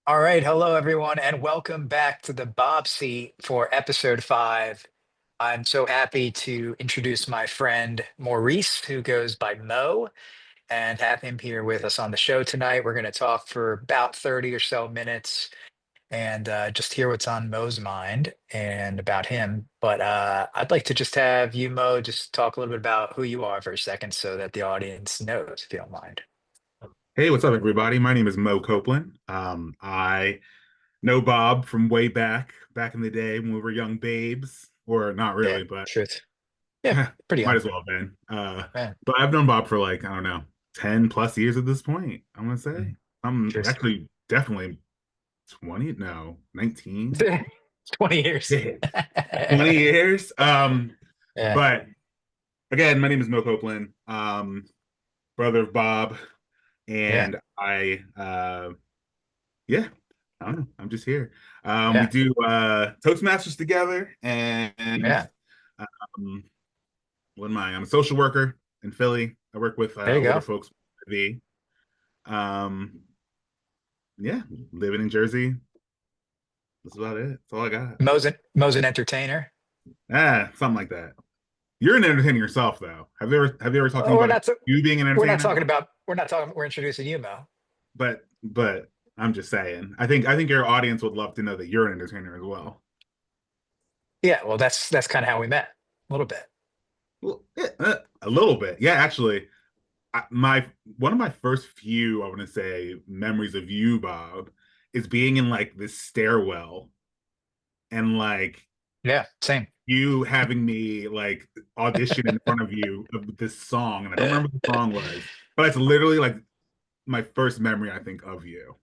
All right, hello everyone, and welcome back to the Bob Seat for episode 5. I'm so happy to introduce my friend Maurice, who goes by Mo, and have him here with us on the show tonight. We're going to talk for about 30 or so minutes and just hear what's on Mo's mind and about him. But I'd like to just have you, Mo, just talk a little bit about who you are for a second so that the audience knows, if you don't mind. Hey, what's up, everybody? My name is Mo Copeland. I know Bob from way back in the day when we were young babes, or not Yeah, really, but truth. Yeah, pretty might young. as well have been. Yeah, But I've known Bob for like, I don't know, 10 plus years at this point, I'm gonna say. mm, I'm truth. actually definitely 20, no, 19. 20 years. Shit. 20 years. Yeah, But again, my name is Mo Copeland, brother of Bob, yeah, and yeah, I don't know. I'm just here. We yeah, do Toastmasters together, and yeah. um, what am I? I'm a social worker in Philly. I work with There you older go. folks with IV. Um, yeah, living in Jersey. That's about it. That's all I got. Mo's an entertainer. Something like that. You're an entertainer yourself, though. Have you ever talked to Oh, we're anybody not. you being an We're not entertainer? talking about. We're not talking. We're introducing you, Mo. But I'm just saying. I think your audience would love to know that you're an entertainer as well. Yeah. Well, that's kind of how we met. A little bit. Well, yeah, a little bit. Yeah, actually. My one of my first few, I want to say, memories of you, Bob, is being in like this stairwell and like Yeah. Same. you having me like audition in front of you of this song, and I don't remember what the song was, but it's literally like my first memory, I think, of you.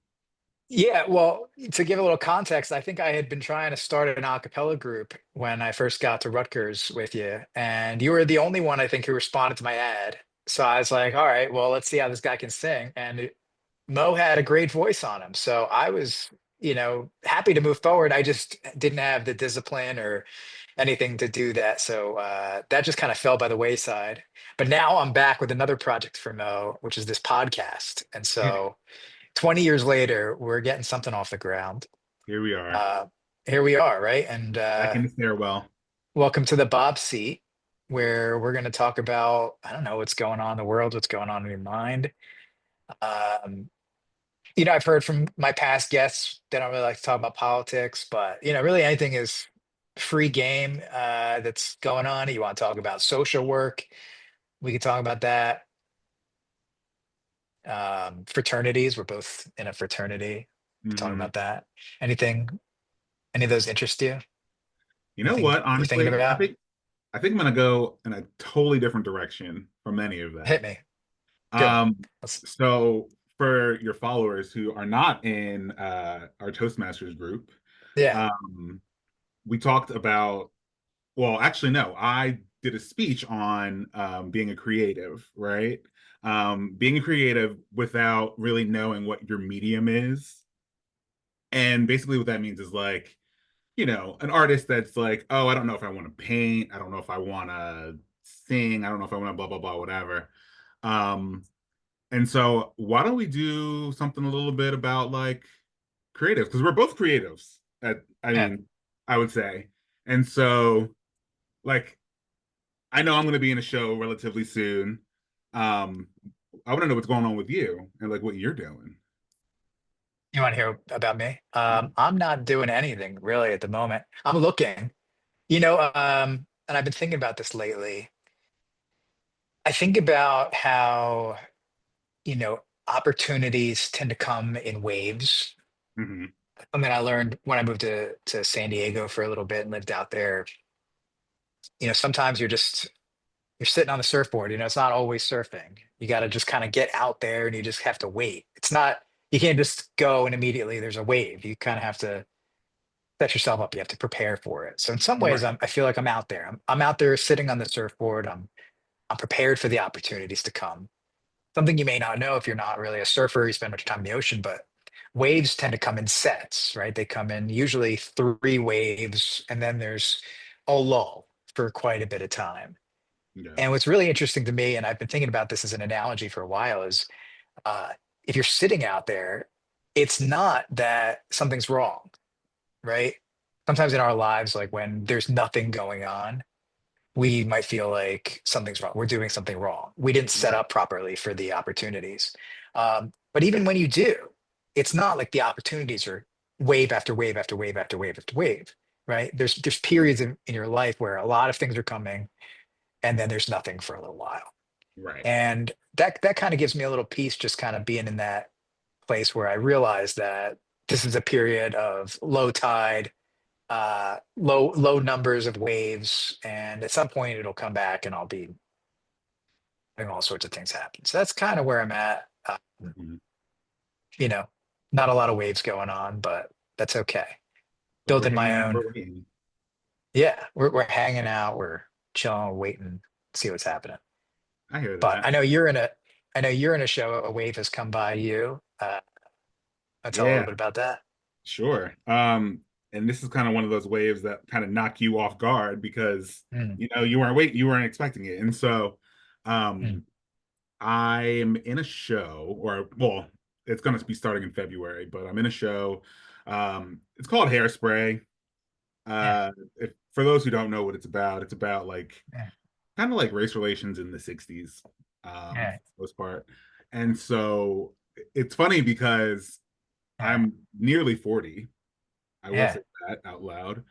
Yeah. Well, to give a little context, I think I had been trying to start an a cappella group when I first got to Rutgers with you, and you were the only one I think who responded to my ad. So I was like, all right, well, let's see how this guy can sing. And Mo had a great voice on him. So I was, happy to move forward. I just didn't have the discipline or anything to do that. So that just kind of fell by the wayside. But now I'm back with another project for Mo, which is this podcast. And Yeah, so 20 years later, we're getting something off the ground. here we are, Uh, Here we are, right? And back in the stairwell. welcome to the Bob seat, where we're going to talk about, I don't know, what's going on in the world, what's going on in your mind. Um, I've heard from my past guests they don't really like to talk about politics, but really anything is free game that's going on. You want to talk about social work? We can talk about that. Fraternities, we're both in a fraternity. Talk Hmm. about that. Anything, any of those interest you? You know Anything what? you're thinking Honestly, I about? think I think I'm gonna go in a totally different direction from any of that. Hit me. Good. Um, Let's, so for your followers who are not in our Toastmasters group, yeah, um, we talked about, well, actually, no, I did a speech on being a creative, right? Being a creative without really knowing what your medium is. And basically, what that means is like, an artist that's like, oh, I don't know if I want to paint, I don't know if I want to sing, I don't know if I want to blah, blah, blah, whatever. Um, And so, why don't we do something a little bit about like creative? Because we're both creatives. I yeah. mean, I would say. And so, like, I know I'm going to be in a show relatively soon. Um, I want to know what's going on with you and like what you're doing. You want to hear about me? I'm not doing anything really at the moment. I'm looking, and I've been thinking about this lately. I think about how, opportunities tend to come in waves. Hmm. I mean, I learned when I moved to San Diego for a little bit and lived out there. Sometimes you're sitting on the surfboard. It's not always surfing. You got to just kind of get out there and you just have to wait. It's not, you can't just go and immediately there's a wave. You kind of have to set yourself up. You have to prepare for it. So in some ways, Right. I feel like I'm out there. I'm out there sitting on the surfboard. I'm prepared for the opportunities to come. Something you may not know if you're not really a surfer, you spend much time in the ocean, but waves tend to come in sets, right? They come in usually three waves, and then there's a lull for quite a bit of time. Yeah. And what's really interesting to me, and I've been thinking about this as an analogy for a while, is uh, if you're sitting out there it's not that something's wrong, right? Sometimes in our lives, like when there's nothing going on, we might feel like something's wrong. We're doing something wrong. We didn't set Right. up properly for the opportunities. But even when you do, it's not like the opportunities are wave after wave after wave after wave after wave, right? There's periods in your life where a lot of things are coming, and then there's nothing for a little while. Right. And that kind of gives me a little peace, just kind of being in that place where I realize that this is a period of low tide, low numbers of waves, and at some point it'll come back, and I'll be having all sorts of things happen. So that's kind of where I'm at. Mhm. You know, not a lot of waves going on, but that's okay. But we're Building hanging my out, own. we're waiting. Yeah, we're hanging out, we're chilling, waiting, see what's happening. I hear But that. I know you're in a show. A wave has come by you. I'll tell a little Yeah, bit about that. sure. And this is kind of one of those waves that kind of knock you off guard because Mm, you weren't expecting it. And so mm, um I'm in a show, or well, it's gonna be starting in February, but I'm in a show. It's called Hairspray. yeah, If for those who don't know what it's about like yeah, kind of like race relations in the 60s, yeah, for the most part. And so it's funny because yeah, I'm nearly 40. I will yeah, say that out loud.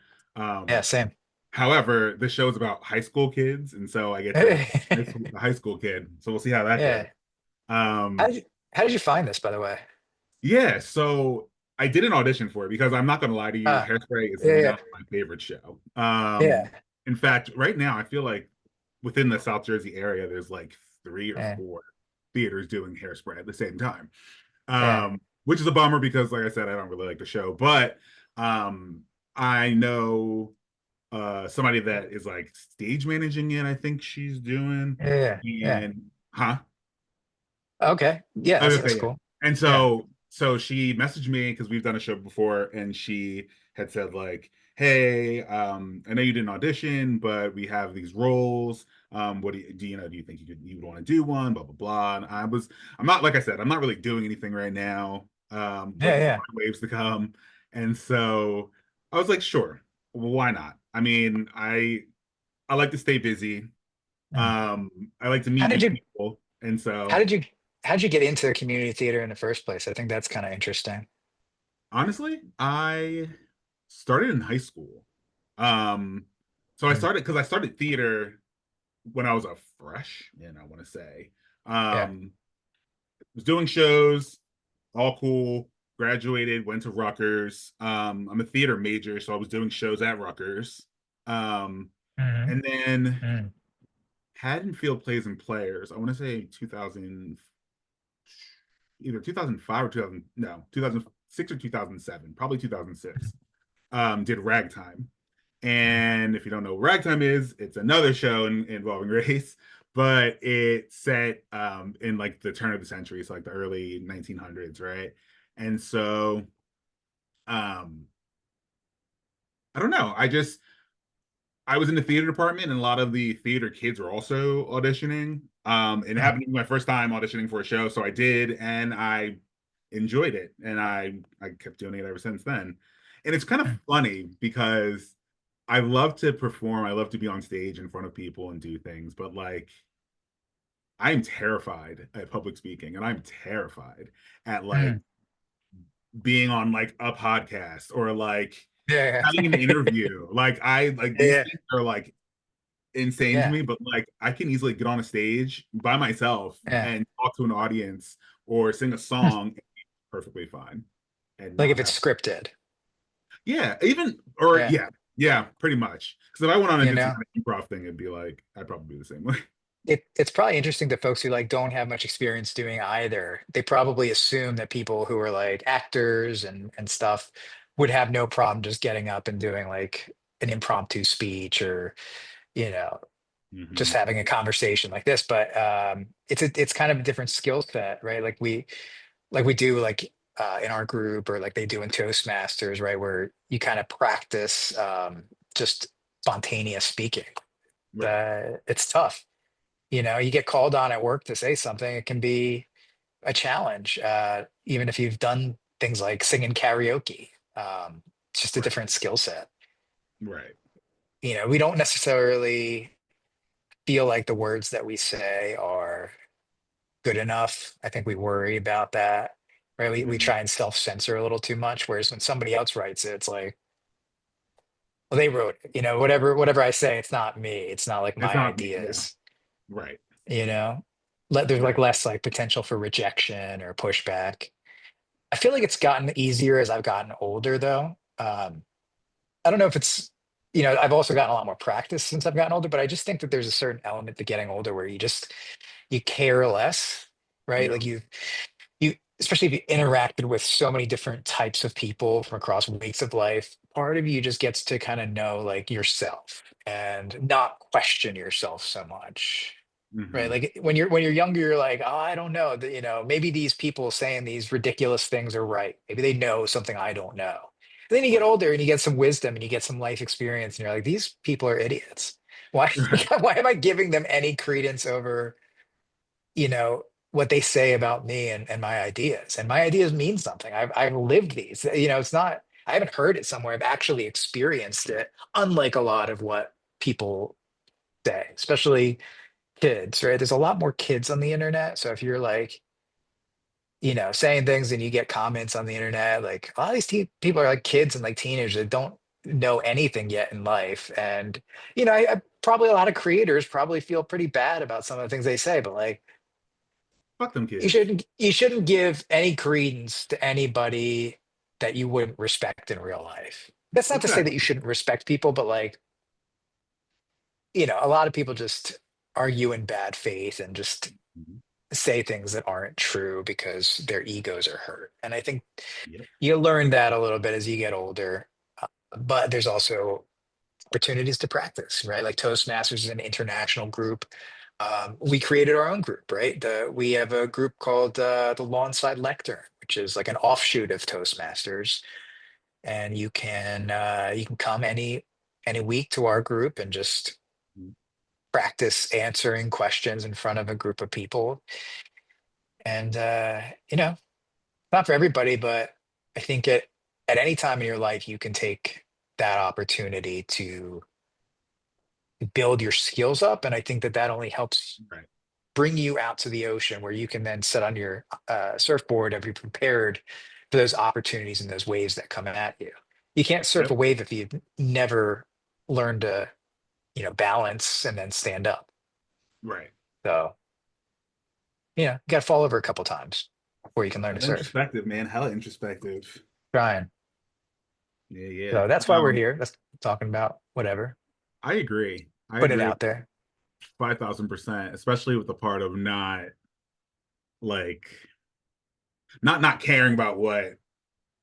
yeah. Um, Same. However, this show is about high school kids, and so I get to a high school kid. So we'll see how that goes. Yeah. How Um, did you how did you find this, by the way? yeah, so I did an audition for it because I'm not gonna lie to you, Ah, Hairspray is yeah, yeah, not my favorite show. yeah, In fact, right now I feel like within the South Jersey area, there's like three or yeah, four theaters doing Hairspray at the same time. yeah, Which is a bummer because, like I said, I don't really like the show, but um, I know somebody that is like stage managing it. I think she's doing, yeah, yeah, yeah. and huh? Okay. Yeah, I was gonna that's say yeah. cool. And Yeah, so she messaged me because we've done a show before, and she had said like, "Hey, I know you didn't audition, but we have these roles. What do you think you would want to do one? Blah blah blah." And I'm not like I said, I'm not really doing anything right now. yeah, Waiting for yeah, my waves to come, and so I was like, sure, why not? I mean, I like to stay busy. mm. I like to How meet did new you people, and how so did you how did you get into community theater in the first place? I think that's kind of interesting. honestly, I started in high school. Um, so Mm, I started theater when I was a freshman, I want to say. yeah. Um, was doing shows, all cool, graduated, went to Rutgers. I'm a theater major, so I was doing shows at Rutgers. Um, Hmm. and then Mm, Haddonfield Plays and Players, I want to say 2000, either 2005 or 2000, no, 2006 or 2007, probably 2006. Did Ragtime. mm, And if you don't know what Ragtime is, it's another show involving race, but it's set in like the turn of the century, so like the early 1900s, right? And so um, I don't know. I was in the theater department, and a lot of the theater kids were also auditioning. It mm, happened to be my first time auditioning for a show, so I did, and I enjoyed it, and I kept doing it ever since then. And it's kind of mm, funny because I love to perform, I love to be on stage in front of people and do things, but like I'm terrified at public speaking, and I'm terrified at like mm. being on like a podcast or like Yeah, having an interview. Like I like these yeah, things are like insane to yeah, me, but like I can easily get on a stage by myself yeah. and talk to an audience or sing a song perfectly fine and Like if not it's have scripted. yeah, even or Yeah, yeah, pretty much. Because if I went on and you did some know. kind of improv thing, it'd be like I'd probably be the same way. It's probably interesting to folks who like don't have much experience doing either. They probably assume that people who are like actors and stuff would have no problem just getting up and doing like an impromptu speech, or you know just Hmm. having a conversation like this. But it's kind of a different skill set, right? Like we do like in our group, or like they do in Toastmasters, right? Where you kind of practice just spontaneous speaking. Right. It's tough. You get called on at work to say something. It can be a challenge, even if you've done things like singing karaoke. It's just a Right. different skill set. Right. We don't necessarily feel like the words that we say are good enough. I think we worry about that, right? We Mhm. try and self-censor a little too much, whereas when somebody else writes it, it's like, well, they wrote it, whatever I say, it's not me. It's not like It's my not me. Yeah. ideas, Right. you know? There's like Right. less like potential for rejection or pushback. I feel like it's gotten easier as I've gotten older though. I don't know if it's, I've also gotten a lot more practice since I've gotten older, but I just think that there's a certain element to getting older where you care less, right? Yeah. Like especially if you interacted with so many different types of people from across weeks of life, part of you just gets to kind of know like yourself and not question yourself so much. Right. Hmm. Like when you're younger, you're like, oh, I don't know. Maybe these people saying these ridiculous things are right. Maybe they know something I don't know. And then you get Right. older and you get some wisdom and you get some life experience, and you're like, these people are idiots. Why Right. why am I giving them any credence over, you know, what they say about me and my ideas? And my ideas mean something. I've lived these. It's not, I haven't heard it somewhere. I've actually experienced it, unlike a lot of what people say, especially kids, right? There's a lot more kids on the internet. So if you're like, saying things and you get comments on the internet, like a lot of these people are like kids and like teenagers that don't know anything yet in life. And, I probably a lot of creators probably feel pretty bad about some of the things they say, but like, Fuck them you kids. shouldn't give any credence to anybody that you wouldn't respect in real life. That's not to say that you Exactly. shouldn't respect people, but like, a lot of people just argue in bad faith and just Mhm. say things that aren't true because their egos are hurt. And I think Yep. you learn that a little bit as you get older. But there's also opportunities to practice, right? Like Toastmasters is an international group. We created our own group, right? We have a group called the Lawnside Lectern, which is like an offshoot of Toastmasters, and you can come any week to our group and just Mhm. practice answering questions in front of a group of people. And not for everybody, but I think at any time in your life you can take that opportunity to build your skills up, and I think that that only helps Right. bring you out to the ocean where you can then sit on your surfboard and be prepared for those opportunities and those waves that come at you. You can't surf a Yep. wave if you've never learned to balance and then stand up. Right. So you got to fall over a couple times before you can learn to Hella surf. introspective, man. Hella introspective. Trying. Yeah, yeah. So that's why we're here. That's talking about whatever, I agree. I put it agree out there. 5,000%, especially with the part of like not caring about what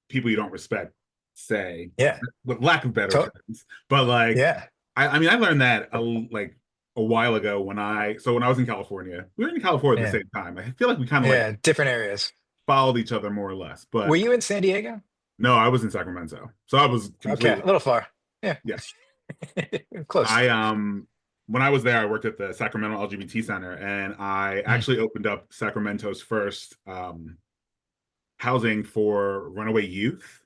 people you don't respect say, Yeah. with lack of better To- terms. But like, yeah. I mean, I learned that like a while ago when I was in California. We were in California at the Yeah. same time. I feel like we kind of like Yeah. Different areas. followed each other more or less. Were But you in San Diego? no, I was in Sacramento, so I was Okay. completely A little far. Yeah. yeah. Close. I when I was there, I worked at the Sacramento LGBT Center, and I Mm. actually opened up Sacramento's first housing for runaway youth.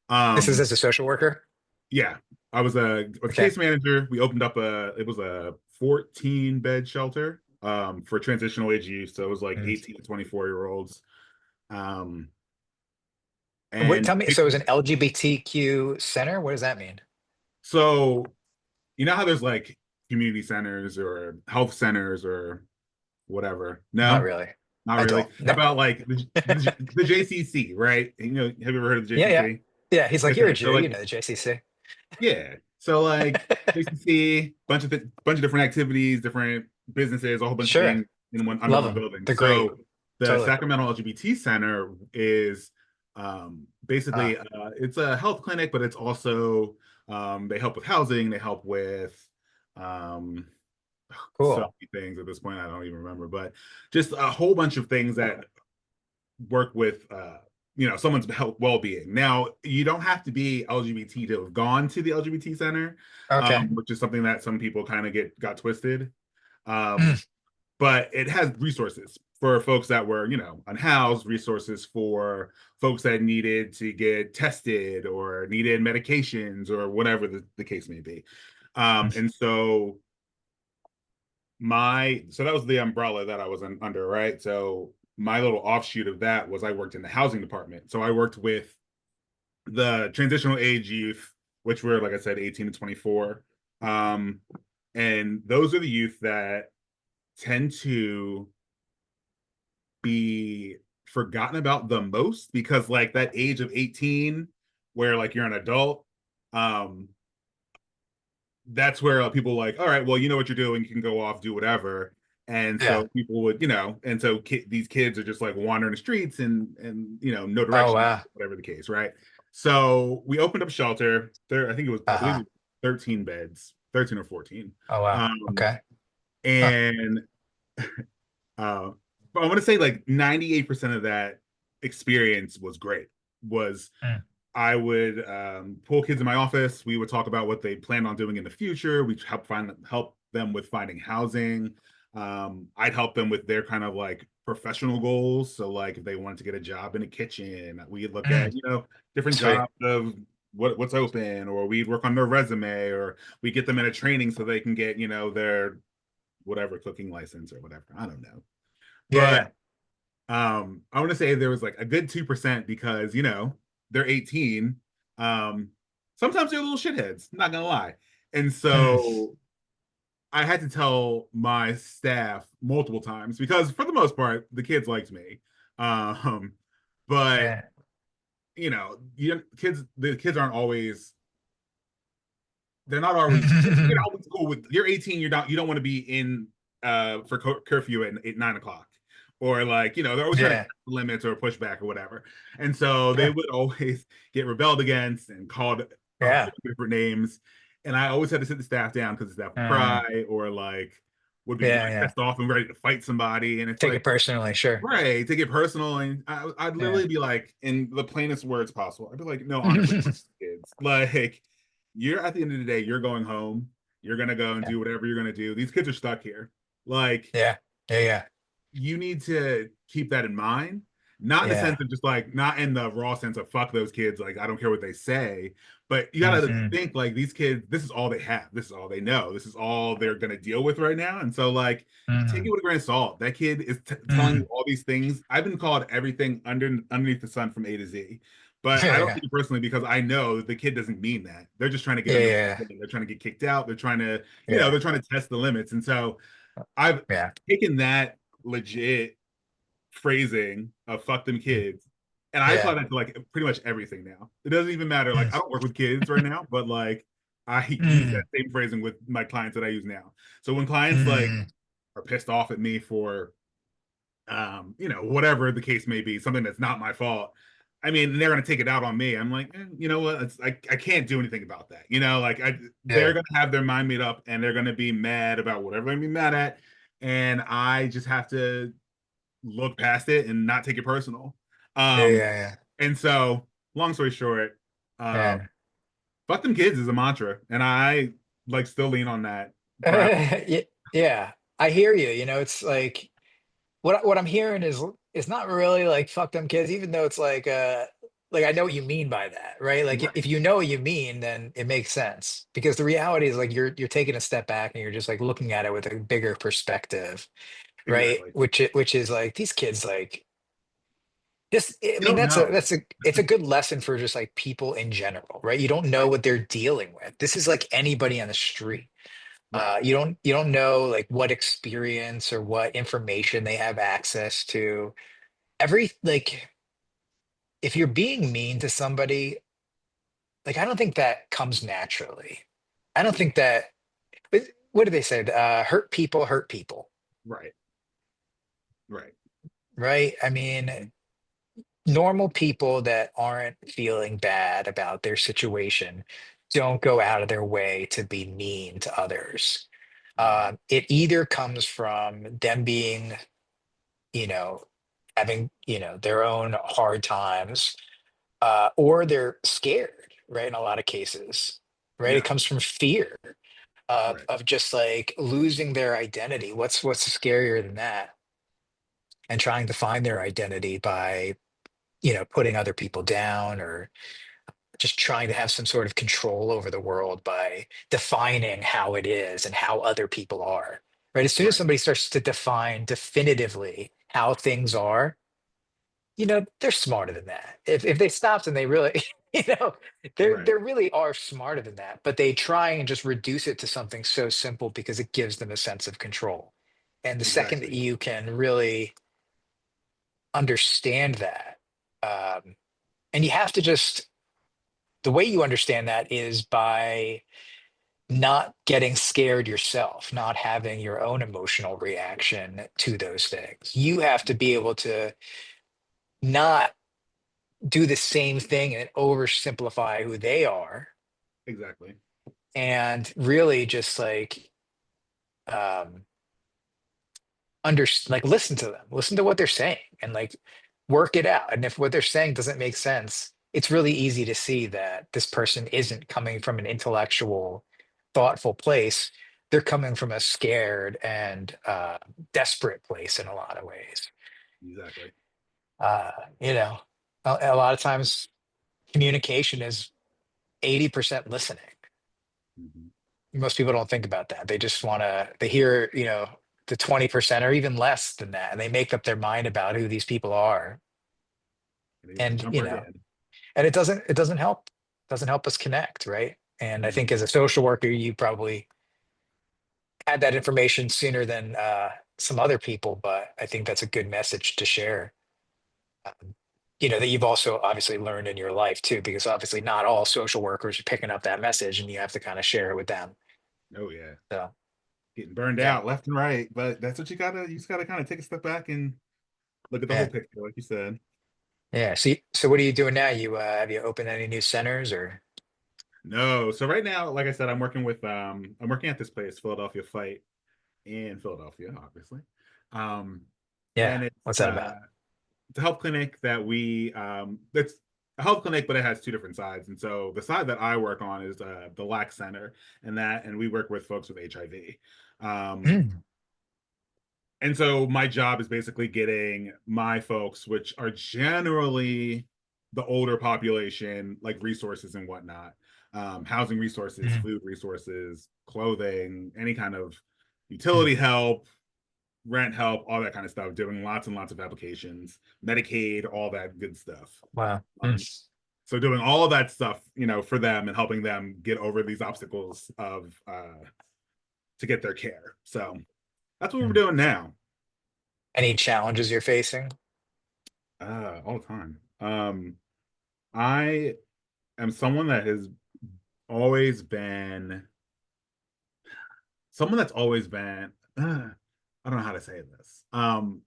This is Um, as a social worker. yeah, I was a Okay. case manager. We opened up it was a 14 bed shelter for transitional age youth, so it was like Mm. 18 to 24-year olds. Um, What? and Tell me. So, it was an LGBTQ center. What does that mean? so you know how there's like community centers or health centers or whatever? Not No, really. not I really. don't. How No. about like the JCC, right? Have you ever heard of the Yeah. Yeah. JCC? Yeah. He's like, you're a Okay, so Jew. You like know the JCC. yeah, so like JCC, bunch of different activities, different businesses, a whole bunch of Sure. things in one under Love one them. building. They're great. So the Totally. Sacramento LGBT Center is Uh, basically it's a health clinic, but it's also they help with housing, they help with um, so cool. many things at this point I don't even remember, but just a whole bunch of things that work with someone's health well-being. Now you don't have to be LGBT to have gone to the LGBT center, Okay. which is something that some people kind of got twisted. Mm. But it has resources for folks that were, unhoused, resources for folks that needed to get tested or needed medications or whatever the case may be. And so so that was the umbrella that I was under, right? So my little offshoot of that was I worked in the housing department. So I worked with the transitional age youth, which were, like I said, 18 to 24. Um, and those are the youth that tend to be forgotten about the most because, like, that age of 18 where like you're an adult, um, that's where people like, all right, well, you know what you're doing, you can go off, do whatever. And Yeah. so people would, and so these kids are just like wandering the streets and no Oh direction, wow. whatever the case, right? So we opened up shelter there. I think it was, I believe it Uh-huh. was 13 beds, 13 or 14. Oh wow. Um, Okay. Huh. and uh, but I want to say like 98% of that experience was great. Was Mm, I would pull kids in my office. We would talk about what they plan on doing in the future. We'd help them with finding housing. I'd help them with their kind of like professional goals. So like if they wanted to get a job in a kitchen, we'd look at mm, different sweet. jobs of what's open, or we'd work on their resume, or we get them in a training so they can get their whatever cooking license or whatever. I don't know, Yeah, but yeah. I want to say there was like a good 2% because they're 18. Um, Sometimes they're little shitheads, not gonna lie. And Mm, so I had to tell my staff multiple times because for the most part, the kids liked me. Um, but yeah. the kids aren't always they're not always you're not always cool with you're 18, you don't want to be in for curfew at 9 o'clock, or like they're always trying to Yeah. test the limits or push back or whatever. And so they Sure. would always get rebelled against and called a whole Yeah. different names. And I always had to sit the staff down because the staff would Uh, cry or like would be yeah, really yeah. pissed off and ready to fight somebody. And it's Take it like, personally, sure. right, take it personal. And I'd Yeah. literally be like, in the plainest words possible, I'd be like, no, honestly, kids, like, you're at the end of the day, you're going home. You're gonna go and Yeah. do whatever you're gonna do. These kids are stuck here. Like, Yeah. Yeah. Yeah. you need to keep that in mind. Not in the Yeah. sense of just like, not in the raw sense of fuck those kids, like I don't care what they say, but you gotta Hmm. think like these kids, this is all they have, this is all they know, this is all they're gonna deal with right now. And so like take it Hmm. with a grain of salt. That kid is telling you Hmm. all these things. I've been called everything underneath the sun from A to Z. But I Yeah. don't Yeah. take it personally because I know that the kid doesn't mean that. They're just trying to get Yeah. under Yeah. they're trying to get kicked out. They're trying to, Yeah. they're trying to test the limits. And so I've Yeah. taken that legit phrasing of fuck them Mm, kids. And I apply yeah. that to like pretty much everything now. It doesn't even matter. Like I Mm, don't work with kids right now, but like I use that mm, same phrasing with my clients that I use now. So when clients like mm, are pissed off at me for whatever the case may be, something that's not my fault. I mean, they're gonna take it out on me. I'm like, you know what? I can't do anything about that. Like they're yeah. gonna have their mind made up and they're gonna be mad about whatever they're gonna be mad at. And I just have to look past it and not take it personal. Yeah. Um, Yeah. and so, long story short, um, Yeah. fuck them kids is a mantra, and I like still lean on that proud. Yeah. Yeah. I hear you. It's like what I'm hearing is not really like fuck them kids, even though it's like I know what you mean by that, right? Like Right, if you know what you mean, then it makes sense because the reality is like you're taking a step back and you're just like looking at it with a bigger perspective, right? exactly. Which is like these kids like this. I You mean, don't know. it's a good lesson for just like people in general, right? You don't know Right, what they're dealing with. This is like anybody on the street. right, You don't know like what experience or what information they have access to. Every like if you're being mean to somebody, like I don't think that comes naturally. I don't think that what do they say? Hurt people, right, right. right? I mean, normal people that aren't feeling bad about their situation don't go out of their way to be mean to others. Mhm. It either comes from them being, you know, having, their own hard times, or they're scared, right? In a lot of cases, right? It Yeah, comes from fear right. of just like losing their identity. What's scarier than that? and trying to find their identity by, putting other people down, or just trying to have some sort of control over the world by defining how it is and how other people are. Right. As soon as Right. somebody starts to define definitively how things are, they're smarter than that. If they stopped and they really, you know, Right. they're really are smarter than that, but they try and just reduce it to something so simple because it gives them a sense of control. And the second that Exactly. you can really understand that, um, and you have to just the way you understand that is by not getting scared yourself, not having your own emotional reaction to those things. You have to be able to not do the same thing and oversimplify who they are, Exactly. and really just like um like listen to them, listen to what they're saying, and like work it out. And if what they're saying doesn't make sense, it's really easy to see that this person isn't coming from an intellectual, thoughtful place. They're coming from a scared and desperate place in a lot of ways. Exactly. uh you know a lot of times communication is 80% listening. Hmm. Most people don't think about that. They just want to, they hear, the 20% or even less than that, and they make up their mind about who these people are. And they just And, jump right in. and it doesn't help, doesn't help us connect, right? And I think Hmm. as a social worker, you probably had that information sooner than some other people, but I think that's a good message to share. Um, that you've also obviously learned in your life too, because obviously not all social workers are picking up that message, and you have to kind of share it with them. Oh yeah. So, Getting burned yeah, out left and right. But that's what you just gotta kind of take a step back and look at the whole yeah. picture, like you said. Yeah. So what are you doing now? You have you opened any new centers or? No. So right now, like I said, I'm working at this place, Philadelphia Fight in Philadelphia, obviously. Um Yeah. and What's it's that about? it's a health clinic that we that's a health clinic, but it has two different sides. And so the side that I work on is the lac center, and we work with folks with HIV. um Mm, and so my job is basically getting my folks, which are generally the older population, like resources and whatnot, housing resources, mm, food resources, clothing, any kind of mm. utility help, rent help, all that kind of stuff, doing lots and lots of applications, Medicaid, all that good stuff. Wow. Um, so doing all of that stuff, for them and helping them get over these obstacles of to get their care. So that's what we're Mm. doing now. Any challenges you're facing? All the time. I am someone that has always been someone that's always been. I don't know how to say this. I'm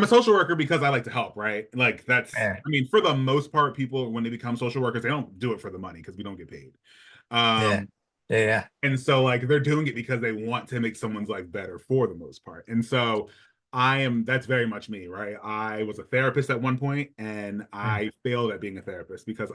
a social worker because I like to help, right? Like Yeah. I mean, for the most part, people when they become social workers, they don't do it for the money because we don't get paid. Yeah. Um, Yeah. and so like they're doing it because they want to make someone's life better for the most part. And so that's very much me, right? I was a therapist at one point and Mm, I failed at being a therapist because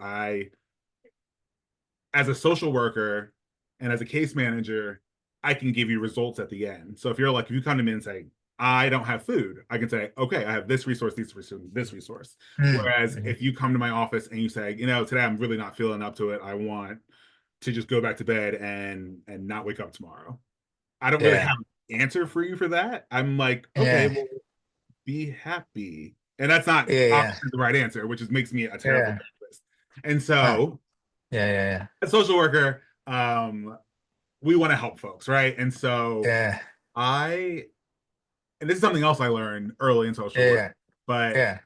as a social worker and as a case manager, I can give you results at the end. So if you come to me and say, I don't have food, I can say, okay, I have this resource, this resource. mm, Whereas mhm. if you come to my office and you say, today I'm really not feeling up to it, I want to just go back to bed and not wake up tomorrow. I don't really Yeah. have an answer for you for that. I'm like, okay, Yeah. well, be happy. And that's not Yeah. Yeah. obviously the right answer, which just makes me a terrible Yeah. therapist. And Huh. so Yeah. Yeah. a social worker, we want to help folks, right? And so Yeah. I, and this is something else I learned early in social Yeah. work, Yeah. but Yeah.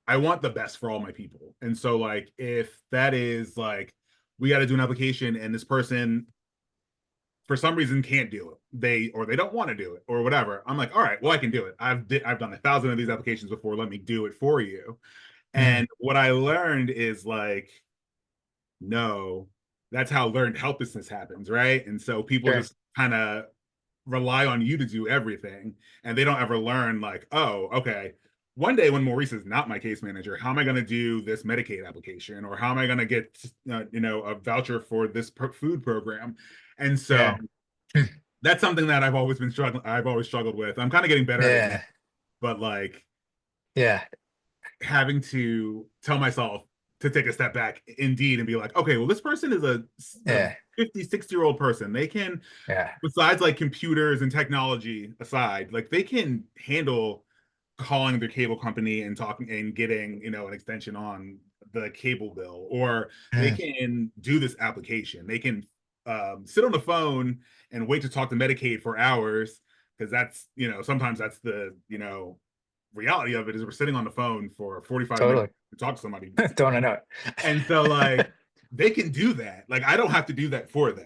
I want the best for all my people. And so, like, if that is like, we got to do an application and this person for some reason can't do it, they don't want to do it or whatever, I'm like, all right, well, I can do it. I've done 1,000 of these applications before. Let me do it for you. Mm, And what I learned is like, no, that's how learned helplessness happens, right? And so people sure. just kind of rely on you to do everything, and they don't ever learn like, oh, okay, one day when Maurice is not my case manager, how am I going to do this Medicaid application, or how am I going to get a voucher for this food program? And so Yeah. Mm, that's something that I've always struggled with. I'm kind of getting better at it now, yeah. but like Yeah. having to tell myself to take a step back indeed and be like, okay, well, this person is a Yeah. 50, 60-year-old person. They can, Yeah. besides like computers and technology aside, like they can handle calling their cable company and talking and getting, an extension on the cable bill, or they Mm. can do this application. They can sit on the phone and wait to talk to Medicaid for hours, because that's, sometimes that's the, reality of it is we're sitting on the phone for 45 minutes Totally. to talk to somebody. Don't I know And so like it? they can do that. Like I don't have to do that for them.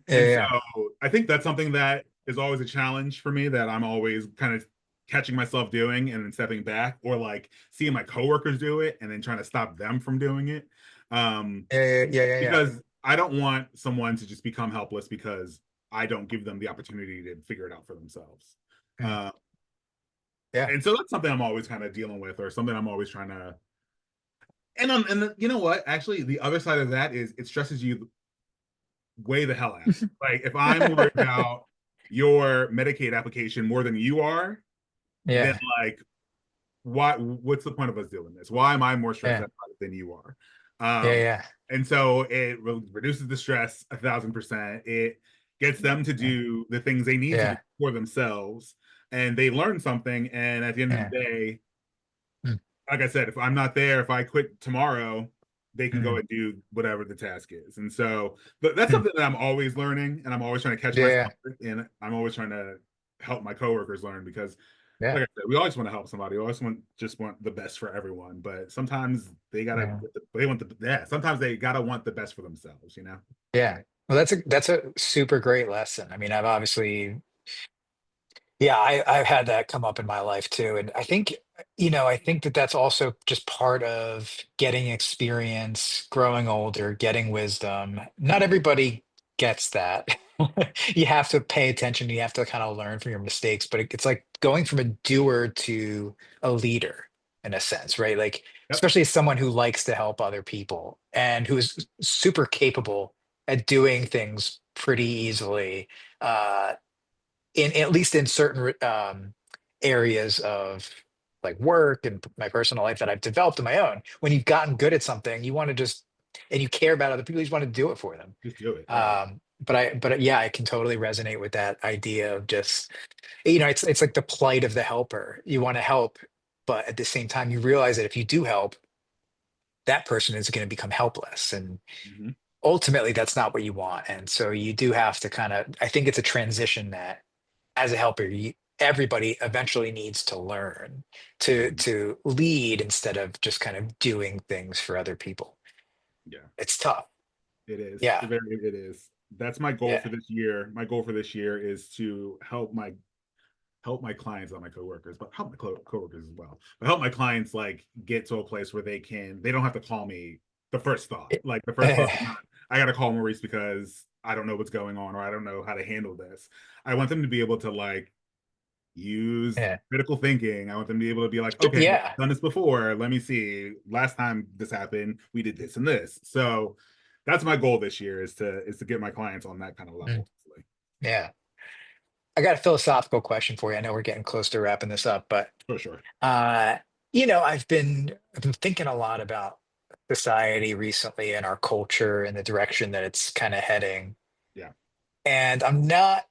Yeah. And so Yeah. I think that's something that is always a challenge for me, that I'm always kind of catching myself doing and then stepping back, or like seeing my coworkers do it and then trying to stop them from doing it. Yeah. Yeah. Yeah. Yeah. Yeah. Because I don't want someone to just become helpless because I don't give them the opportunity to figure it out for themselves. Mm. Uh, Yeah. and so that's something I'm always kind of dealing with, or something I'm always trying to. And you know what? Actually, the other side of that is it stresses you way the hell out. Like if I'm worried about your Medicaid application more than you are, then Yeah. like what's the point of us doing this? Why am I more stressed Yeah. out than you are? Yeah. Um, Yeah. and so it reduces the stress 1,000%. It gets them to Yeah. do the things they need to do Yeah. for themselves, and they learn something. And at the end of Yeah. the day, Mm. like I said, if I'm not there, if I quit tomorrow, they can go Mm. and do whatever the task is. And so, but that's Mm. something that I'm always learning, and I'm always trying to catch Yeah. myself, and I'm always trying to help my coworkers learn, because, Yeah. like I said, we always want to help somebody. We always want the best for everyone, but sometimes Yeah. they want sometimes they gotta want the best for themselves, Yeah. Well, that's a super great lesson. I mean, I've obviously, yeah, I've had that come up in my life too, and I think, I think that that's also just part of getting experience, growing older, getting wisdom. Not Mhm. everybody gets that. You have to pay attention. You have to kind of learn from your mistakes, but it's like going from a doer to a leader in a sense, right? Like, Yep. especially as someone who likes to help other people and who is super capable at doing things pretty easily. In at least in certain areas of like work and my personal life that I've developed on my own. When you've gotten good at something, you want to just and you care about other people, you just want to do it for them. Just do it. Right. But yeah, I can totally resonate with that idea of just it's like the plight of the helper. You want to help, but at the same time, you realize that if you do help, that person is going to become helpless, and Hmm. ultimately, that's not what you want. And so you do have to kind of. I think it's a transition that as a helper, everybody eventually needs to learn to Hmm. lead instead of just kind of doing things for other people. Yeah. It's tough. It is. Yeah. It is. That's my goal Yeah. for this year. My goal for this year is to help my clients, not my coworkers, but help my coworkers as well. But help my clients like get to a place where they don't have to call me the first thought. Like the first thought is not, I got to call Maurice because I don't know what's going on, or I don't know how to handle this. I want them to be able to like use Yeah. critical thinking. I want them to be able to be like, okay, well, Yeah. I've done this before. Let me see. Last time this happened, we did this and this. So that's my goal this year, is to get my clients on that kind of Mm. level. Yeah. I got a philosophical question for you. I know we're getting close to wrapping this up, but For sure. uh, I've been thinking a lot about society recently and our culture and the direction that it's kind of heading. Yeah. And I'm not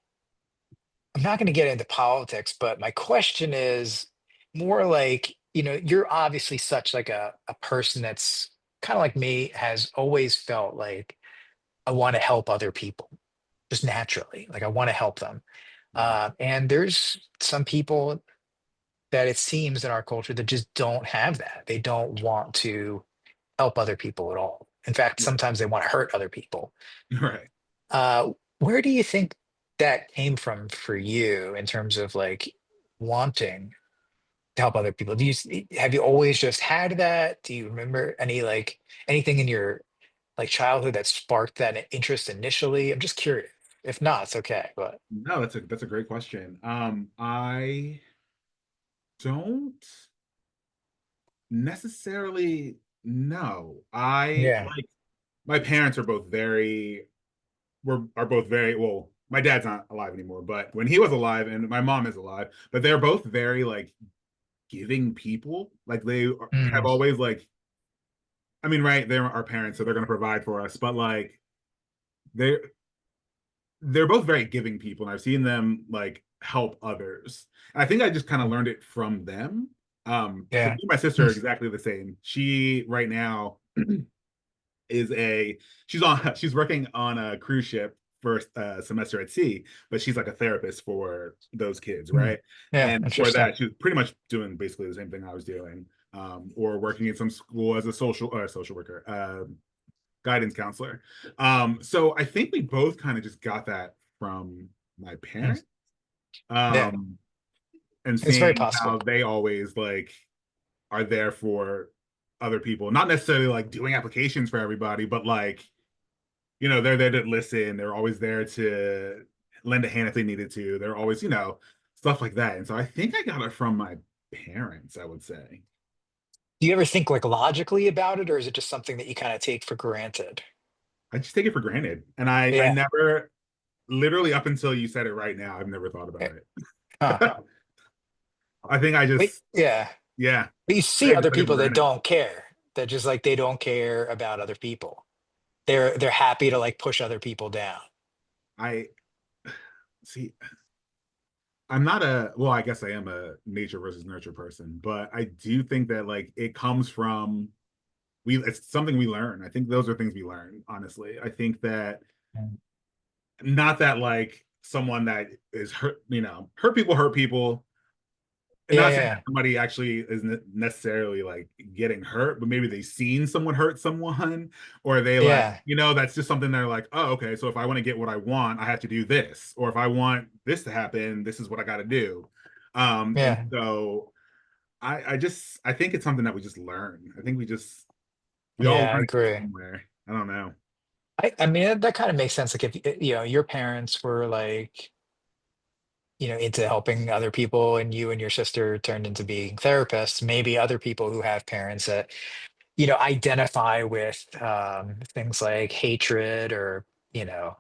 going to get into politics, but my question is more like, you're obviously such like a person that's kind of like me, has always felt like I want to help other people just naturally. Like I want to help them. Mhm. And there's some people that it seems in our culture that just don't have that. They don't want to help other people at all. In fact, Right. sometimes they want to hurt other people. Right. Where do you think that came from for you in terms of like wanting to help other people? Have you always just had that? Do you remember anything in your like childhood that sparked that interest initially? I'm just curious. If not, it's okay. But No, that's a great question. I don't necessarily know. I yeah, like my parents are both very well. My dad's not alive anymore, but when he was alive, and my mom is alive, but they're both very like giving people. Like they have Mm, always like, I mean, right, they're our parents, so they're going to provide for us, but like they're they're both very giving people, and I've seen them like help others. And I think I just kind of learned it from them. Because yeah. me and my sister are Mm, exactly the same. She right now is a she's working on a cruise ship first semester at sea, but she's like a therapist for those kids, mm. right? Yeah, And before interesting. that, she was pretty much doing basically the same thing I was doing, or working in some school as a social worker, guidance counselor. So I think we both kind of just got that from my Mm, parents, yeah, um, and it's very seeing possible. how they always like are there for other people, not necessarily like doing applications for everybody, but like they're there to listen. They're always there to lend a hand if they needed to. They're always, stuff like that. And so I think I got it from my parents, I would say. Do you ever think like logically about it, or is it just something that you kind of take for granted? I just take it for granted. And I Yeah. never, literally up until you said it right now, I've never thought Yeah. about it. Huh. I think I Wait, just, yeah. yeah, But you I see just other took it for people that granted. don't care. That just like they don't care about other people. They're happy to like push other people down. I see, I'm not well, I guess I am a nature versus nurture person, but I do think that like it comes from, it's something we learn. I think those are things we learn, honestly. I think that Mm. not that like someone that is hurt people. And Yeah, not saying that yeah, somebody actually isn't necessarily like getting hurt, but maybe they've seen someone hurt someone, or they like, yeah, that's just something they're like, oh, okay, so if I want to get what I want, I have to do this, or if I want this to happen, this is what I got to do. And yeah, so I think it's something that we just learn. I think we all yeah. I learn it agree. somewhere. I don't know. I mean that kind of makes sense. Like if your parents were like into helping other people, and you and your sister turned into being therapists, maybe other people who have parents that identify with things like hatred or you know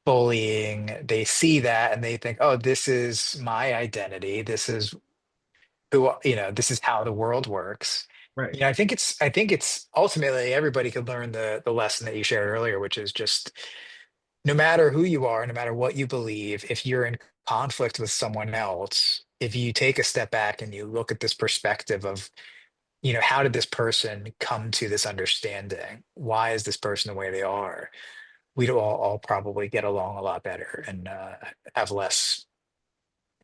bullying, they see that and they think, oh, this is my identity, this is this is how the world works. Right. I think it's ultimately everybody could learn the lesson that you shared earlier, which is just no matter who you are, no matter what you believe, if you're in conflict with someone else, if you take a step back and you look at this perspective of how did this person come to this understanding? Why is this person the way they are? We'd all probably get along a lot better and have less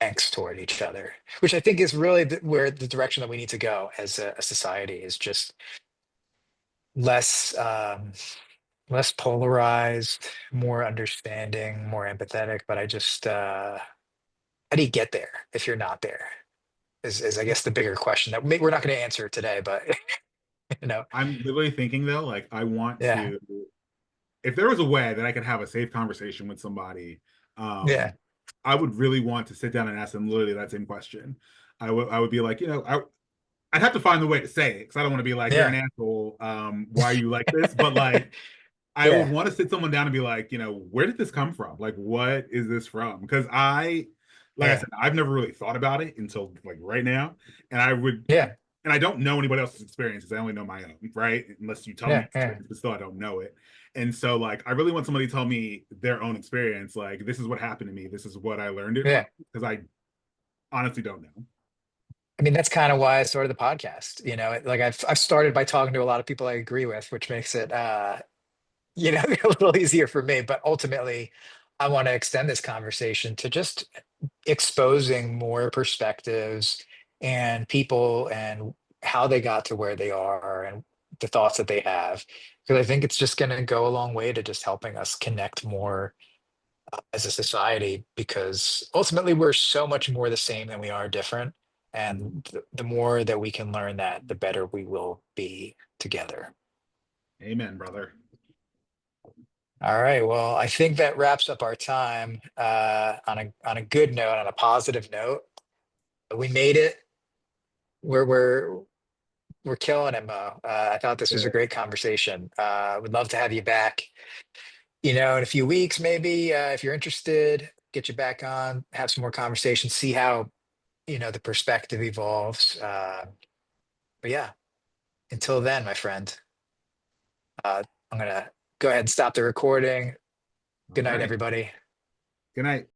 angst toward each other, which I think is really where the direction that we need to go as a society is just less less polarized, more understanding, more empathetic. But I just how do you get there if you're not there? Is I guess the bigger question that we're not going to answer today, but you know, I'm literally thinking though, like I want yeah, to, if there was a way that I could have a safe conversation with somebody, yeah, I would really want to sit down and ask them literally that same question. I would be like, I'd have to find the way to say it because I don't want to be like, you're an yeah, asshole. Why are you like this? But like, I would yeah, want to sit someone down and be like, where did this come from? Like, what is this from? Because like I yeah, said, I've never really thought about it until like right now. And yeah, and I don't know anybody else's experiences. I only know my own, right? Unless you tell me yeah, your yeah, experience, but still I don't know it. And so like I really want somebody to tell me their own experience. Like this is what happened to me. This is what I learned it from. yeah. Because I honestly don't know. I mean, that's kind of why I started the podcast. Like I've started by talking to a lot of people I agree with, which makes it a little easier for me. But ultimately, I want to extend this conversation to just exposing more perspectives and people and how they got to where they are and the thoughts that they have. Because I think it's just going to go a long way to just helping us connect more as a society, because ultimately we're so much more the same than we are different. Mhm. And the more that we can learn that, the better we will be together. Amen, brother. All right. Well, I think that wraps up our time on a good note, on a positive note. We made it. We're we're we're killing it, Mo. I thought this was a Yeah. great conversation. Would love to have you back. In a few weeks, maybe if you're interested, get you back on, have some more conversations, see how the perspective evolves. But yeah, until then, my friend, I'm gonna go ahead and stop the recording. All Good night, right. everybody. Good night.